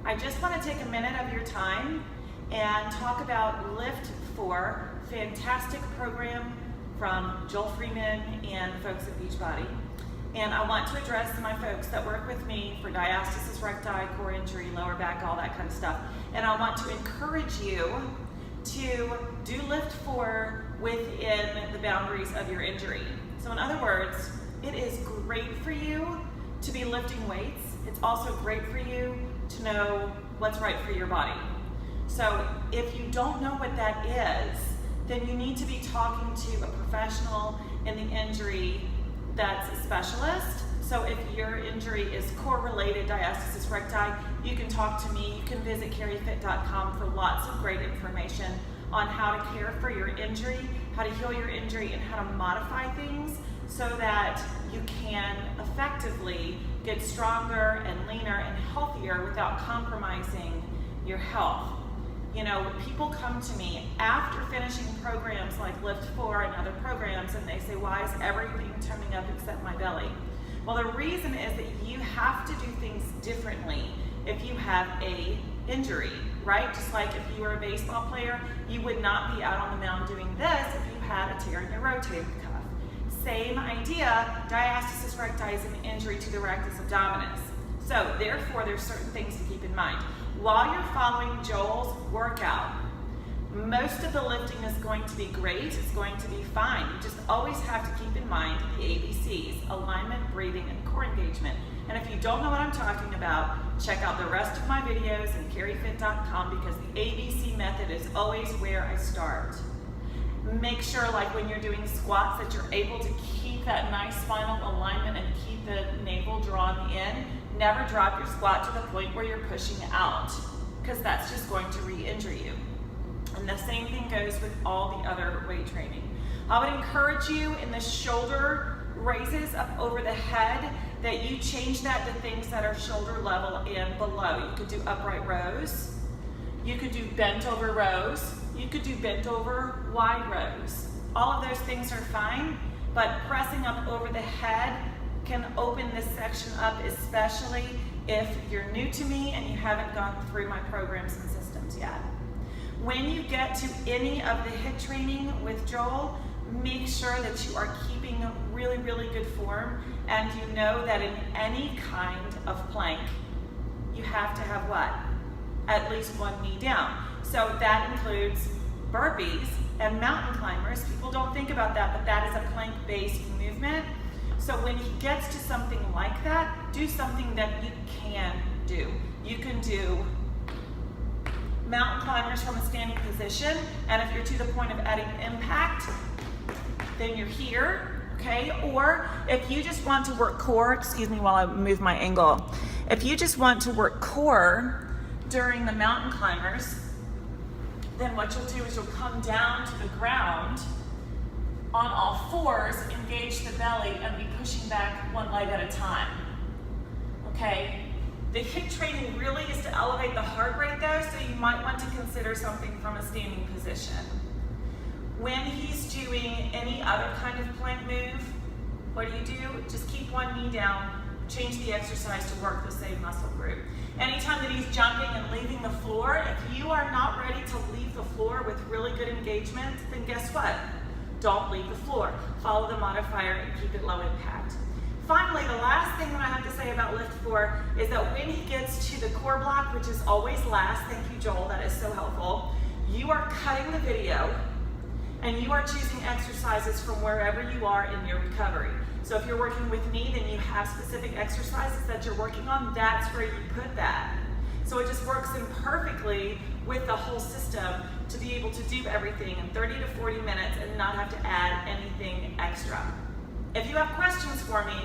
I just want to take a minute of your time and talk about LIIFT4, fantastic program from Joel Freeman and the folks at Beachbody. And I want to address my folks that work with me for diastasis recti, core injury, lower back, all that kind of stuff. And I want to encourage you to do LIIFT4 within the boundaries of your injury. So in other words, it is great for you to be lifting weights. It's also great for you to know what's right for your body. So if you don't know what that is, then you need to be talking to a professional in the injury that's a specialist. So if your injury is core-related diastasis recti, you can talk to me. You can visit carryfit.com for lots of great information on how to care for your injury, how to heal your injury, and how to modify things so that you can effectively get stronger and leaner and healthier without compromising your health. You know, people come to me after finishing programs like LIIFT4 and other programs, and they say, why is everything turning up except my belly? Well, the reason is that you have to do things differently if you have a injury, right? Just like if you were a baseball player, you would not be out on the mound doing this if you had a tear in your rotator cuff. Same idea, diastasis recti is an injury to the rectus abdominis. So therefore, there's certain things to keep in mind. While you're following Joel's workout, most of the lifting is going to be great, it's going to be fine. You just always have to keep in mind the ABCs, alignment, breathing, and core engagement. And if you don't know what I'm talking about, check out the rest of my videos at carryfit.com because the ABC method is always where I start. Make sure, like when you're doing squats, that you're able to keep that nice spinal alignment and keep the navel drawn in. Never drop your squat to the point where you're pushing out, because that's just going to re-injure you. And the same thing goes with all the other weight training. I would encourage you in the shoulder raises up over the head that you change that to things that are shoulder level and below. You could do upright rows. You could do bent over rows. You could do bent over wide rows. All of those things are fine, but pressing up over the head can open this section up, especially if you're new to me and you haven't gone through my programs and systems yet. When you get to any of the HIIT training with Joel, make sure that you are keeping really, really good form, and you know that in any kind of plank, you have to have what? At least one knee down. So that includes burpees and mountain climbers. People don't think about that, but that is a plank-based movement. So when he gets to something like that, do something that you can do. You can do mountain climbers from a standing position, and if you're to the point of adding impact, then you're here, okay? Or if you just want to work core, excuse me while I move my angle. If you just want to work core during the mountain climbers, then what you'll do is you'll come down to the ground on all fours, engage the belly, and be pushing back one leg at a time, okay? The HIIT training really is to elevate the heart rate though, so you might want to consider something from a standing position. When he's doing any other kind of plank move, what do? Just keep one knee down, change the exercise to work the same muscle group. Anytime that he's jumping and leaving the floor, if you are not ready to leave the floor with really good engagement, then guess what? Don't leave the floor. Follow the modifier and keep it low impact. Finally, the last thing that I have to say about LIIFT4 is that when he gets to the core block, which is always last, thank you Joel, that is so helpful, you are cutting the video and you are choosing exercises from wherever you are in your recovery. So if you're working with me, then you have specific exercises that you're working on, that's where you put that. So it just works in perfectly with the whole system to be able to do everything in 30 to 40 minutes and not have to add anything extra. If you have questions for me,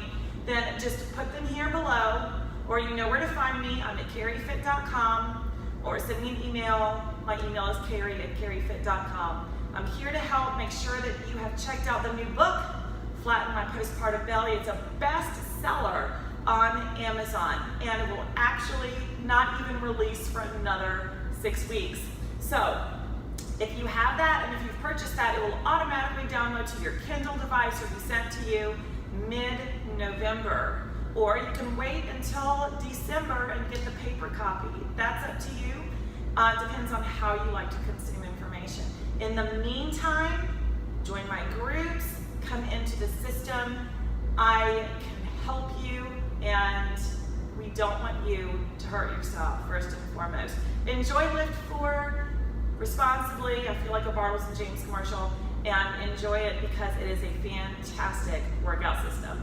then just put them here below, or you know where to find me. I'm at carryfit.com, or send me an email. My email is carry@carryfit.com. I'm here to help. Make sure that you have checked out the new book, Flatten My Postpartum Belly. It's a bestseller on Amazon, and it will actually not even release for another 6 weeks. So if you have that, and if you've purchased that, it will automatically download to your Kindle device or be sent to you mid-November. or you can wait until December and get the paper copy. That's up to you. Depends on how you like to consume information. In the meantime, join my groups, come into the system. I can help you, and we don't want you to hurt yourself, first and foremost. Enjoy LIIFT4 responsibly. I feel like a Bartles and James commercial, and enjoy it because it is a fantastic workout system.